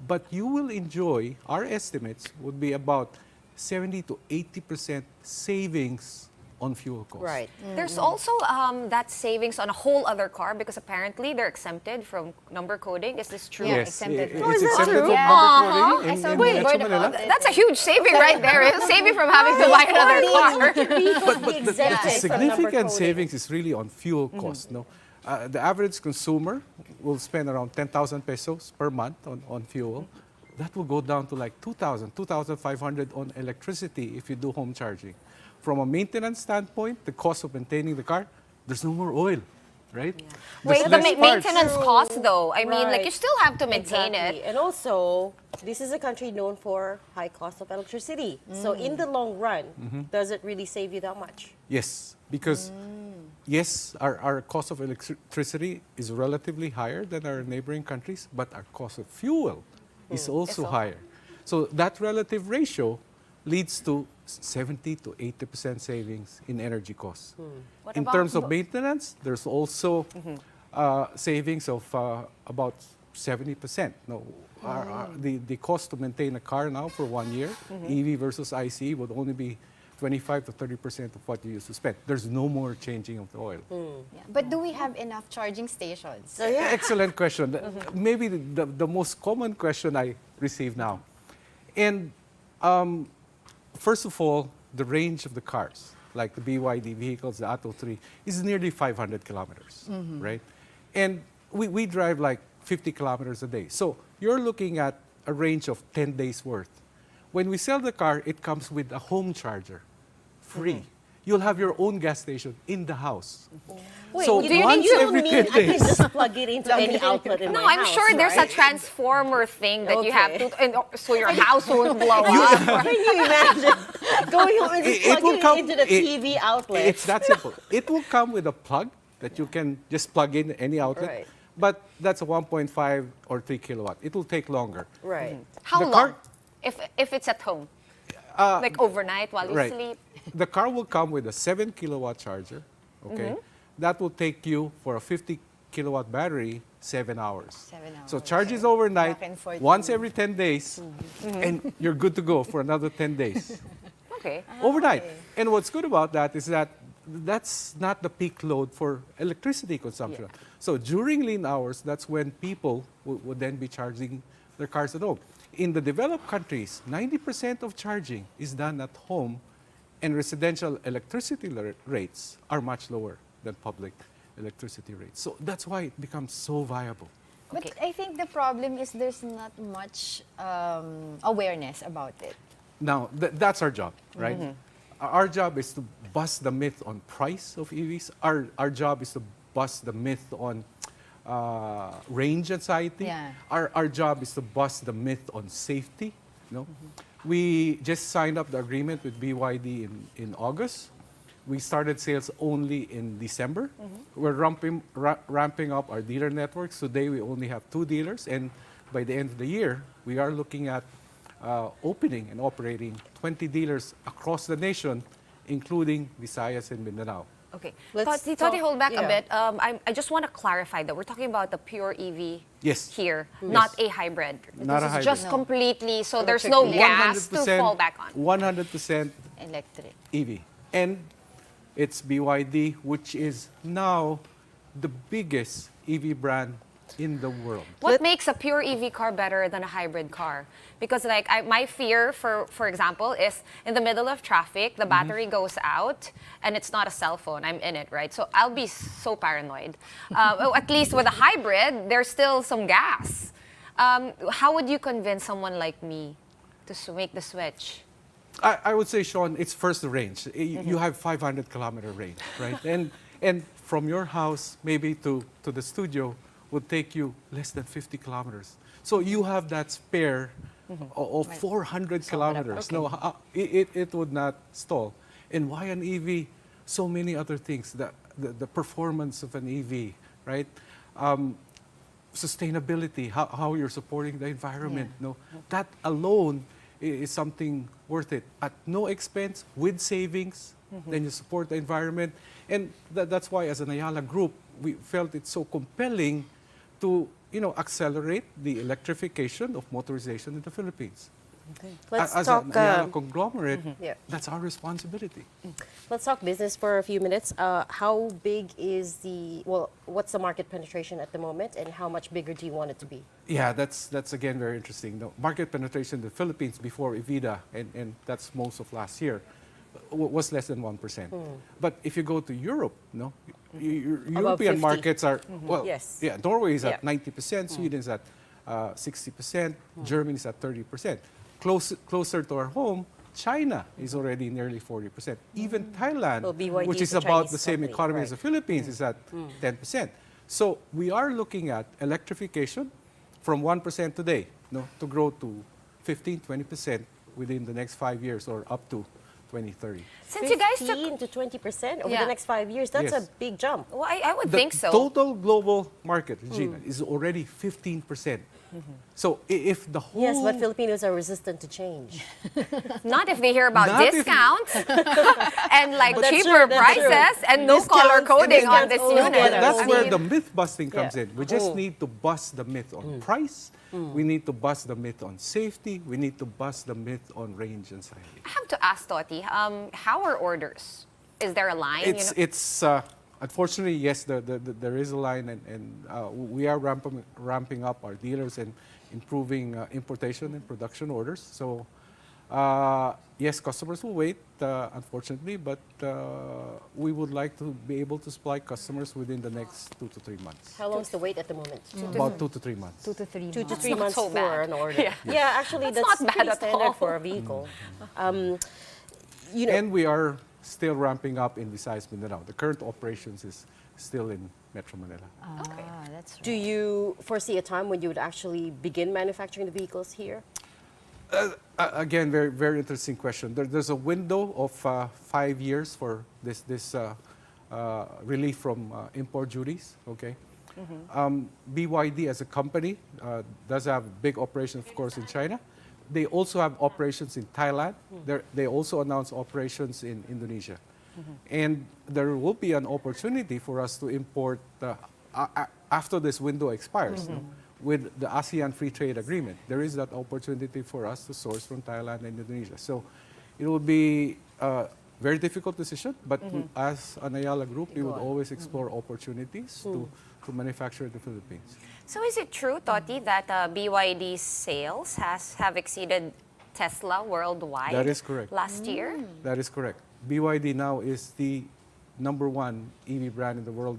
Speaker 16: but you will enjoy, our estimates would be about 70 to 80% savings on fuel costs.
Speaker 1: Right.
Speaker 3: There's also that savings on a whole other car because apparently they're exempted from number coding. Is this true?
Speaker 16: Yes,
Speaker 2: Exempted.
Speaker 16: it's
Speaker 2: Oh, is that
Speaker 16: exempted
Speaker 2: true?
Speaker 16: from
Speaker 2: Yeah.
Speaker 16: number
Speaker 3: Uh-huh.
Speaker 16: coding
Speaker 2: I saw
Speaker 16: in
Speaker 2: the
Speaker 16: Metro
Speaker 2: word
Speaker 16: Manila.
Speaker 2: about it.
Speaker 3: That's a huge saving right there. It'll save you from having to buy another car.
Speaker 16: But the significant savings is really on fuel costs. No, the average consumer will spend around 10,000 pesos per month on fuel. That will go down to like 2,000, 2,500 on electricity if you do home charging. From a maintenance standpoint, the cost of maintaining the car, there's no more oil, right?
Speaker 3: Wait,
Speaker 16: There's
Speaker 3: the
Speaker 16: less parts.
Speaker 3: maintenance cost though. I mean, like
Speaker 1: Right.
Speaker 3: you still have to maintain
Speaker 1: Exactly.
Speaker 3: it.
Speaker 1: And also, this is a country known for high cost of electricity. So in the long run, does it really save you that much?
Speaker 16: Yes, because yes, our cost of electricity is relatively higher than our neighboring countries, but our cost of fuel is also higher. So that relative ratio leads to 70 to 80% savings in energy costs.
Speaker 3: What
Speaker 16: In
Speaker 3: about
Speaker 16: terms of maintenance, there's also savings of about 70%. No, the cost to maintain a car now for 1 year, EV versus ICE, would only be 25 to 30% of what you used to spend. There's no more changing of the oil.
Speaker 2: Yeah. But do we have enough charging stations?
Speaker 1: So yeah.
Speaker 16: Excellent question. Maybe the most common question I receive now. And first of all, the range of the cars, like the BYD vehicles, the Atto 3, is nearly 500 kilometers, right? And we drive like 50 kilometers a day. So you're looking at a range of 10 days worth. When we sell the car, it comes with a home charger, free. You'll have your own gas station in the house.
Speaker 1: Wait,
Speaker 16: So
Speaker 1: you
Speaker 16: once
Speaker 1: don't
Speaker 16: every
Speaker 1: mean
Speaker 16: 10
Speaker 1: I can
Speaker 16: days.
Speaker 1: just plug it into any outlet in
Speaker 3: No,
Speaker 1: my
Speaker 3: I'm
Speaker 1: house,
Speaker 3: sure there's a
Speaker 1: right?
Speaker 3: transformer thing that you have
Speaker 1: Okay.
Speaker 3: to, and so your house won't blow up.
Speaker 1: Can you imagine going home and just
Speaker 16: It will
Speaker 1: plugging
Speaker 16: come-
Speaker 1: it into the TV outlet?
Speaker 16: It's that simple. It will come with a plug that you can just plug in any outlet.
Speaker 1: Right.
Speaker 16: But that's a 1.5 or 3 kilowatt. It will take longer.
Speaker 1: Right.
Speaker 3: How
Speaker 16: The
Speaker 3: long?
Speaker 16: car-
Speaker 3: If it's at home, like overnight while you
Speaker 16: Right.
Speaker 3: sleep.
Speaker 16: The car will come with a 7 kilowatt charger. Okay. That will take you for a 50 kilowatt battery 7 hours.
Speaker 2: 7 hours.
Speaker 16: So charges overnight
Speaker 2: Back and forth.
Speaker 16: once every 10 days, and you're good to go for another 10 days.
Speaker 3: Okay.
Speaker 16: Overnight. And what's good about that is that that's not the peak load for electricity consumption. So during lean hours, that's when people would then be charging their cars at home. In the developed countries, 90% of charging is done at home, and residential electricity rates are much lower than public electricity rates. So that's why it becomes so viable.
Speaker 2: But I think the problem is there's not much awareness about it.
Speaker 16: Now, that's our job, right? our job is to bust the myth on price of EVs. Our job is to bust the myth on range anxiety.
Speaker 2: Yeah.
Speaker 16: Our job is to bust the myth on safety. We just signed up the agreement with BYD in August. We started sales only in December. We're ramping up our dealer networks. Today we only have 2 dealers, and by the end of the year, we are looking at opening and operating 20 dealers across the nation, including Visayas and Mindanao.
Speaker 3: Okay.
Speaker 1: Let's
Speaker 3: Toti, hold back
Speaker 1: yeah.
Speaker 3: a bit. I just want to clarify that we're talking about the pure EV
Speaker 16: Yes.
Speaker 3: here,
Speaker 16: Yes.
Speaker 3: not a hybrid.
Speaker 16: Not a
Speaker 3: This is
Speaker 16: hybrid.
Speaker 3: just completely, so there's no gas to fall back on.
Speaker 16: 100%
Speaker 2: Electric.
Speaker 16: EV. And it's BYD, which is now the biggest EV brand in the world.
Speaker 3: What makes a pure EV car better than a hybrid car? Because like my fear, for example, is in the middle of traffic, the battery goes out, and it's not a cell phone. I'm in it, right? So I'll be so paranoid. At least with a hybrid, there's still some gas. How would you convince someone like me to make the switch?
Speaker 16: I would say, Sean, it's first the range. You have 500-kilometer range, right? And from your house maybe to the studio would take you less than 50 kilometers. So you have that spare of 400 kilometers.
Speaker 2: Okay.
Speaker 16: No, it would not stall. And why an EV? So many other things. The performance of an EV, right? Sustainability, how you're supporting the environment. No, that alone is something worth it. At no expense, with savings, then you support the environment. And that's why, as an Ayala Group, we felt it's so compelling to accelerate the electrification of motorization in the Philippines.
Speaker 1: Okay. Let's
Speaker 16: As
Speaker 1: talk.
Speaker 16: an Ayala conglomerate,
Speaker 1: Yeah.
Speaker 16: that's our responsibility.
Speaker 1: Let's talk business for a few minutes. How big is what's the market penetration at the moment, and how much bigger do you want it to be?
Speaker 16: Yeah, that's again very interesting. The market penetration in the Philippines before EVIDA, and that's most of last year, was less than 1%. But if you go to Europe, European
Speaker 1: 50.
Speaker 16: markets are,
Speaker 1: Yes.
Speaker 16: yeah, Norway is at
Speaker 1: Yeah.
Speaker 16: 90%, Sweden is at 60%, Germany is at 30%. Closer to our home, China is already nearly 40%. Even Thailand,
Speaker 1: Well, BYD
Speaker 16: which
Speaker 1: is
Speaker 16: is
Speaker 1: a
Speaker 16: about
Speaker 1: Chinese
Speaker 16: the same
Speaker 1: company,
Speaker 16: economy
Speaker 1: right.
Speaker 16: as the Philippines, is at 10%. So we are looking at electrification from 1% today, to grow to 15, 20% within the next 5 years or up to 2030.
Speaker 3: Since you guys took
Speaker 1: 15 to 20% over
Speaker 3: Yeah.
Speaker 1: the next 5 years. That's
Speaker 16: Yes.
Speaker 1: a big jump.
Speaker 3: Well, I would
Speaker 16: The
Speaker 3: think so.
Speaker 16: total global market, Regina, is already 15%. So if the whole...
Speaker 1: Yes, but Filipinos are resistant to change.
Speaker 3: Not if they hear about
Speaker 16: Not if-
Speaker 3: discounts and like
Speaker 1: That's
Speaker 3: cheaper
Speaker 1: true, that's true.
Speaker 3: prices and no color
Speaker 1: Discounts-
Speaker 3: coding on
Speaker 1: discounts
Speaker 3: this
Speaker 1: only
Speaker 3: unit.
Speaker 1: get
Speaker 16: But that's
Speaker 1: I
Speaker 16: where
Speaker 1: mean-
Speaker 16: the myth busting comes
Speaker 1: Yeah.
Speaker 16: in. We just need to bust the myth on price. We need to bust the myth on safety. We need to bust the myth on range anxiety.
Speaker 3: I have to ask Toti, how are orders? Is there a line?
Speaker 16: It's unfortunately, yes, there is a line, and we are ramping up our dealers and improving importation and production orders. So yes, customers will wait, unfortunately, but we would like to be able to supply customers within the next 2 to 3 months.
Speaker 1: How long is the wait at the moment?
Speaker 16: About 2 to 3 months.
Speaker 2: 2 to 3
Speaker 1: 2 to
Speaker 2: months.
Speaker 1: 3
Speaker 3: not
Speaker 1: months
Speaker 3: so
Speaker 1: for
Speaker 3: bad.
Speaker 1: an order.
Speaker 3: Yeah.
Speaker 1: Actually,
Speaker 3: That's
Speaker 1: that's
Speaker 3: not bad
Speaker 1: pretty
Speaker 3: at
Speaker 1: standard
Speaker 3: all.
Speaker 1: for a vehicle.
Speaker 16: And we are still ramping up in Visayas, Mindanao. The current operations is still in Metro Manila.
Speaker 2: That's right.
Speaker 1: Do you foresee a time when you would actually begin manufacturing the vehicles here?
Speaker 16: Again, very, very interesting question. There's a window of 5 years for this relief from import duties. Okay, BYD as a company does have big operations, of course, in China. They also have operations in Thailand. They also announced operations in Indonesia, and there will be an opportunity for us to import after this window expires. With the ASEAN Free Trade Agreement, there is that opportunity for us to source from Thailand and Indonesia. So it will be a very difficult decision, but as an Ayala Group, we would always explore opportunities to manufacture in the Philippines.
Speaker 3: So is it true, Toti, that BYD's sales have exceeded Tesla worldwide?
Speaker 16: That is correct.
Speaker 3: Last year?
Speaker 16: That is correct. BYD now is the #1 EV brand in the world.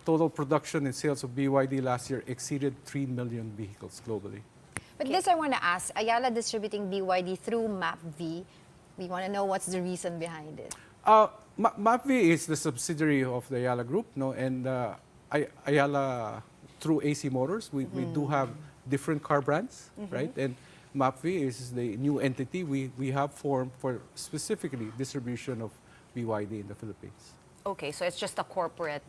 Speaker 16: Total production and sales of BYD last year exceeded 3 million vehicles globally.
Speaker 2: But this I want to ask, Ayala distributing BYD through MapV, We want to know what's the reason behind it.
Speaker 16: MAPV is the subsidiary of the Ayala Group, no, and Ayala through AC Motors, we do have different car brands, right? And MAPV is the new entity we have formed for specifically distribution of BYD in the Philippines.
Speaker 3: Okay, so it's just a corporate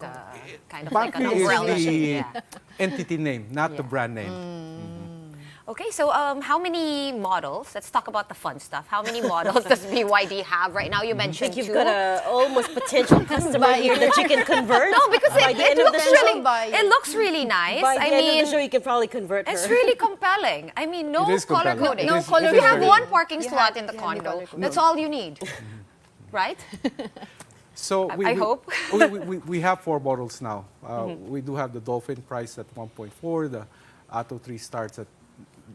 Speaker 3: kind of like an
Speaker 16: MAPV
Speaker 3: umbrella.
Speaker 16: is the
Speaker 3: Yeah.
Speaker 16: entity name, not the brand name.
Speaker 3: Okay, so how many models? Let's talk about the fun stuff. How many models does BYD have right now? You
Speaker 1: I
Speaker 3: mentioned
Speaker 1: think you've
Speaker 3: two.
Speaker 1: got a almost potential customer here that you can convert.
Speaker 3: No, because
Speaker 1: by
Speaker 3: it,
Speaker 1: the end
Speaker 3: it
Speaker 1: of the
Speaker 3: looks
Speaker 1: show.
Speaker 3: really, it looks really nice.
Speaker 1: By the
Speaker 3: I
Speaker 1: end
Speaker 3: mean,
Speaker 1: of the show, you can probably convert her.
Speaker 3: it's really compelling. I mean, no
Speaker 16: It is
Speaker 3: color
Speaker 16: compelling.
Speaker 3: coding.
Speaker 16: It
Speaker 2: No
Speaker 16: is-
Speaker 2: color
Speaker 16: it
Speaker 3: You
Speaker 16: is
Speaker 3: have
Speaker 16: very-
Speaker 3: one parking
Speaker 2: You
Speaker 3: slot
Speaker 2: have-
Speaker 3: in the
Speaker 2: yeah,
Speaker 3: condo.
Speaker 2: the color coding.
Speaker 3: That's all you need, right?
Speaker 16: So
Speaker 3: I hope.
Speaker 16: we have 4 models now. We do have the Dolphin priced at 1.4. The Atto 3 starts at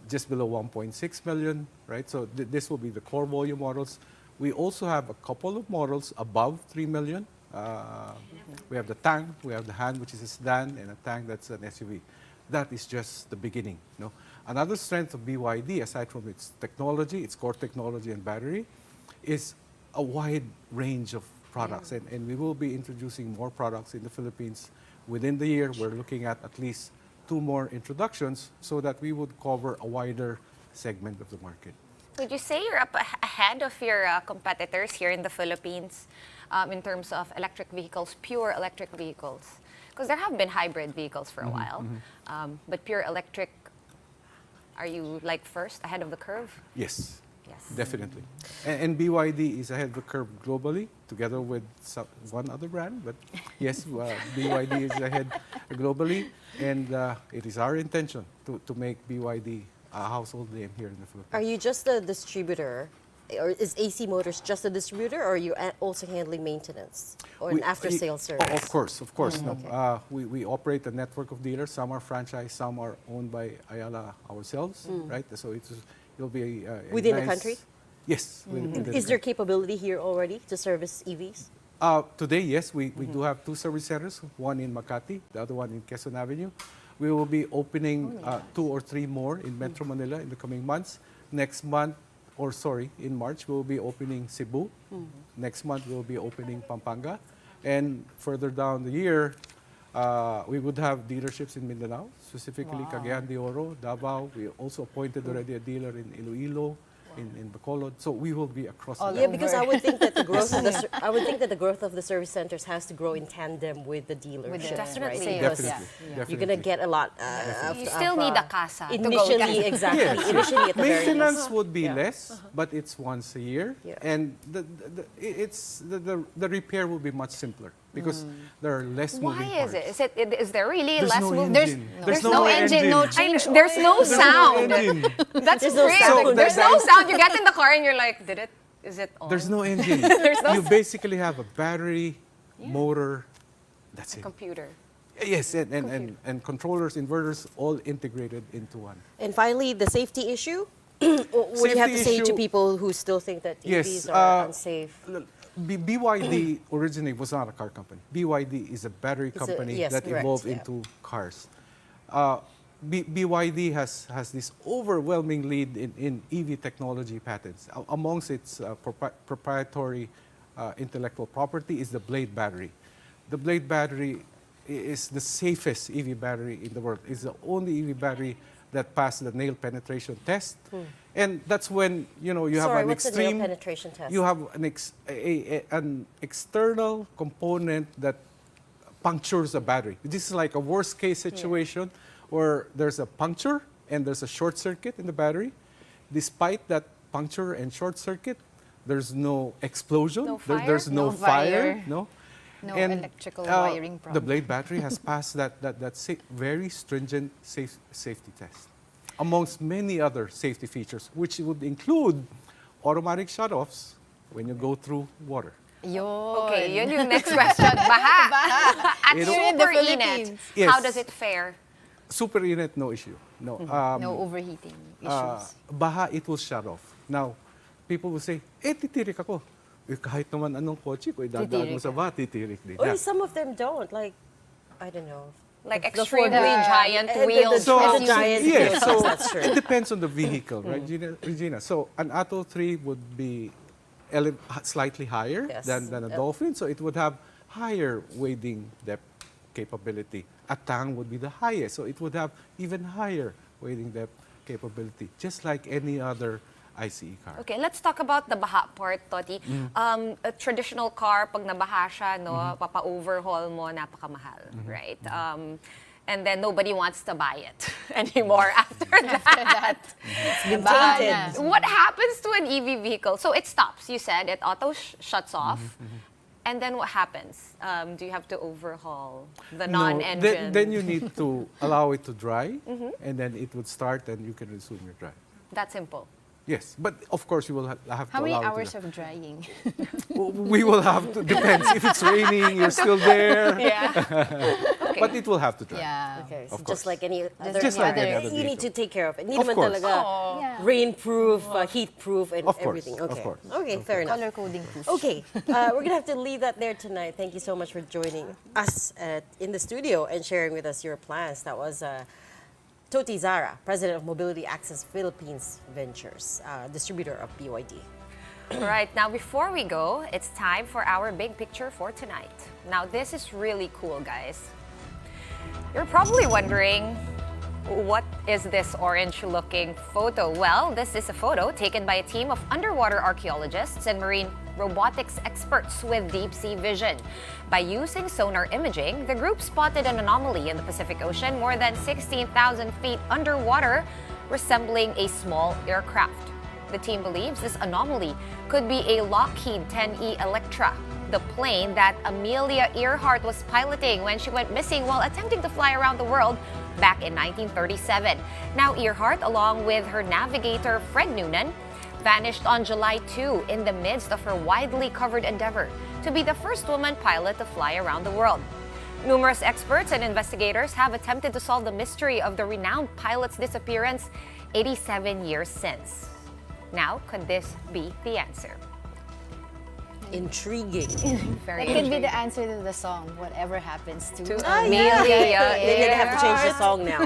Speaker 16: just below 1.6 million, right? So this will be the core volume models. We also have a couple of models above 3 million. We have the Tang, we have the Han, which is a sedan, and a Tang that's an SUV. That is just the beginning. No? Another strength of BYD, aside from its technology, its core technology and battery, is a wide range of products. And we will be introducing more products in the Philippines within the year. We're looking at least 2 more introductions so that we would cover a wider segment of the market.
Speaker 3: Would you say you're up ahead of your competitors here in the Philippines in terms of electric vehicles, pure electric vehicles? Because there have been hybrid vehicles for a while, but pure electric, are you like first, ahead of the curve?
Speaker 16: Yes.
Speaker 3: Yes.
Speaker 16: Definitely. And BYD is ahead of the curve globally, together with one other brand. But yes, BYD is ahead globally. And it is our intention to make BYD a household name here in the Philippines.
Speaker 1: Are you just a distributor? Or is AC Motors just a distributor, or are you also handling maintenance or an after-sales service?
Speaker 16: Of course. No. We operate a network of dealers. Some are franchise, some are owned by Ayala ourselves, right? So it'll be
Speaker 1: within the
Speaker 16: nice-
Speaker 1: country?
Speaker 16: Yes. Within
Speaker 1: Is
Speaker 16: the
Speaker 1: there capability here already to service EVs?
Speaker 16: Today, yes, we do have 2 service centers, one in Makati, the other one in Quezon Avenue. We will be opening 2 or 3 more in Metro Manila in the coming months. In March, we will be opening Cebu. Next month, we will be opening Pampanga. And further down the year, we would have dealerships in Mindanao, specifically Cagayan de Oro, Davao. We also appointed already a dealer in Iloilo, in Bacolod. So we will be across the
Speaker 1: Yeah, because I would think that the growth of the growth of the service centers has to grow in tandem with the dealerships,
Speaker 3: Definitely.
Speaker 1: right?
Speaker 3: Yes.
Speaker 1: Because
Speaker 16: Definitely.
Speaker 1: you're gonna get a lot.
Speaker 3: You still need a casa to go
Speaker 1: Initially,
Speaker 3: with.
Speaker 1: exactly.
Speaker 16: Yes.
Speaker 1: Initially, at the very
Speaker 16: Maintenance
Speaker 1: least.
Speaker 16: would be less, but it's once a year,
Speaker 1: Yeah.
Speaker 16: and the repair will be much simpler because there are less moving
Speaker 3: Why
Speaker 16: parts.
Speaker 3: is it? Is there really
Speaker 16: There's
Speaker 3: less
Speaker 16: no
Speaker 3: movement?
Speaker 16: engine.
Speaker 3: There's no engine, no change. There's no
Speaker 16: There's no
Speaker 3: sound.
Speaker 16: engine.
Speaker 3: That's
Speaker 1: There's no
Speaker 3: great.
Speaker 1: sound.
Speaker 3: There's no sound. You get in the car and you're like, is it on?
Speaker 16: There's no engine.
Speaker 3: There's no
Speaker 16: You basically have a battery, motor, that's it.
Speaker 3: computer.
Speaker 16: Yes, and controllers, inverters, all integrated into one.
Speaker 1: And finally, the safety issue. What do you have to
Speaker 16: Safety
Speaker 1: say to
Speaker 16: issue-
Speaker 1: people who still think that
Speaker 16: Yes,
Speaker 1: EVs are unsafe?
Speaker 16: BYD originally was not a car company. BYD is a battery
Speaker 1: It's a-
Speaker 16: company
Speaker 1: yes,
Speaker 16: that
Speaker 1: correct,
Speaker 16: evolved
Speaker 1: yeah.
Speaker 16: into cars. BYD has this overwhelming lead in EV technology patents. Amongst its proprietary intellectual property is the Blade battery. The Blade battery is the safest EV battery in the world. It's the only EV battery that passed the nail penetration test. And that's when you have
Speaker 1: Sorry,
Speaker 16: an
Speaker 1: what's the
Speaker 16: extreme.
Speaker 1: nail penetration test?
Speaker 16: You have an external component that punctures a battery. This is like a worst case situation where there's a puncture and there's a short circuit in the battery. Despite that puncture and short circuit, there's no explosion.
Speaker 3: No fire?
Speaker 16: There's no,
Speaker 2: No
Speaker 16: fire.
Speaker 2: fire.
Speaker 16: No.
Speaker 2: No
Speaker 16: And,
Speaker 2: electrical wiring problem.
Speaker 16: The Blade battery has passed that very stringent safety test, amongst many other safety features, which would include automatic shutoffs when you go through water.
Speaker 3: Okay, yun yung next question. Baha. At
Speaker 16: You know-
Speaker 2: Here in the
Speaker 3: Super Init,
Speaker 2: Philippines.
Speaker 16: Yes.
Speaker 3: how does it fare?
Speaker 16: Super init, no issue. No.
Speaker 2: No overheating issues.
Speaker 16: Baha, it will shut off. Now, people will say, titirik ako. Kahit naman anong kotse ko, idadaan mo sa baha, titirik din.
Speaker 1: Or some of them don't. Like, I don't know.
Speaker 3: Like
Speaker 1: The
Speaker 3: extremely
Speaker 1: Ford-
Speaker 3: giant
Speaker 1: the-
Speaker 3: wheels.
Speaker 1: the giant
Speaker 16: yes,
Speaker 1: vehicles,
Speaker 16: so
Speaker 1: that's true.
Speaker 16: it depends on the vehicle, right, Regina? So an Atto 3 would be slightly higher
Speaker 1: Yes.
Speaker 16: than a dolphin, so it would have higher wading depth capability. A tang would be the highest, so it would have even higher wading depth capability, just like any other ICE car.
Speaker 3: Okay, let's talk about the baha part, Toti. A traditional car, pag nabaha siya, no, papa-overhaul mo, napakamahal, right? And then nobody wants to buy it anymore after that.
Speaker 1: It's been tainted.
Speaker 3: What happens to an EV vehicle? So it stops, you said, it auto shuts off. And then what happens? Do you have to overhaul the non-engine?
Speaker 16: Then you need to allow it to dry, and then it would start, and you can resume your drive.
Speaker 3: That simple.
Speaker 16: Yes, but of course you will have to
Speaker 2: How many
Speaker 16: allow it to
Speaker 2: hours
Speaker 16: dry.
Speaker 2: of drying?
Speaker 16: We will have to, depends. If it's raining, you're still there.
Speaker 3: Yeah.
Speaker 16: But it will have to dry.
Speaker 2: Yeah.
Speaker 1: Okay, so
Speaker 16: Of course.
Speaker 1: just like any other
Speaker 16: Just like
Speaker 1: car,
Speaker 16: any other
Speaker 1: you need
Speaker 16: vehicle.
Speaker 1: to take care of it. Hindi
Speaker 16: Of
Speaker 1: naman
Speaker 16: course.
Speaker 1: talaga
Speaker 2: Yeah.
Speaker 1: rain-proof, heat-proof, and
Speaker 16: Of course,
Speaker 1: everything.
Speaker 16: of
Speaker 1: Okay.
Speaker 16: course,
Speaker 1: Okay,
Speaker 16: of
Speaker 1: fair enough.
Speaker 2: Color coding too.
Speaker 1: Okay, we're gonna have to leave that there tonight. Thank you so much for joining us in the studio and sharing with us your plans. That was Toti Zara, President of Mobility Access Philippines Ventures, distributor of BYD.
Speaker 3: All right, now before we go, it's time for our big picture for tonight. Now this is really cool, guys. You're probably wondering, what is this orange-looking photo? Well, this is a photo taken by a team of underwater archaeologists and marine robotics experts with deep-sea vision. By using sonar imaging, the group spotted an anomaly in the Pacific Ocean more than 16,000 feet underwater, resembling a small aircraft. The team believes this anomaly could be a Lockheed 10E Electra, the plane that Amelia Earhart was piloting when she went missing while attempting to fly around the world back in 1937. Now, Earhart, along with her navigator Fred Noonan, vanished on July 2 in the midst of her widely covered endeavor to be the first woman pilot to fly around the world. Numerous experts and investigators have attempted to solve the mystery of the renowned pilot's disappearance 87 years since. Now, could this be the answer?
Speaker 1: Intriguing.
Speaker 3: Very
Speaker 2: That could be
Speaker 3: intriguing.
Speaker 2: the answer to the song, Whatever Happens to
Speaker 3: Amelia
Speaker 1: Maybe they have to change the song now.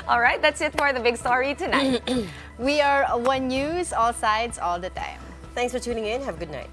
Speaker 3: All right, that's it for the big story tonight.
Speaker 2: We are One News, all sides, all the time.
Speaker 1: Thanks for tuning in. Have a good night.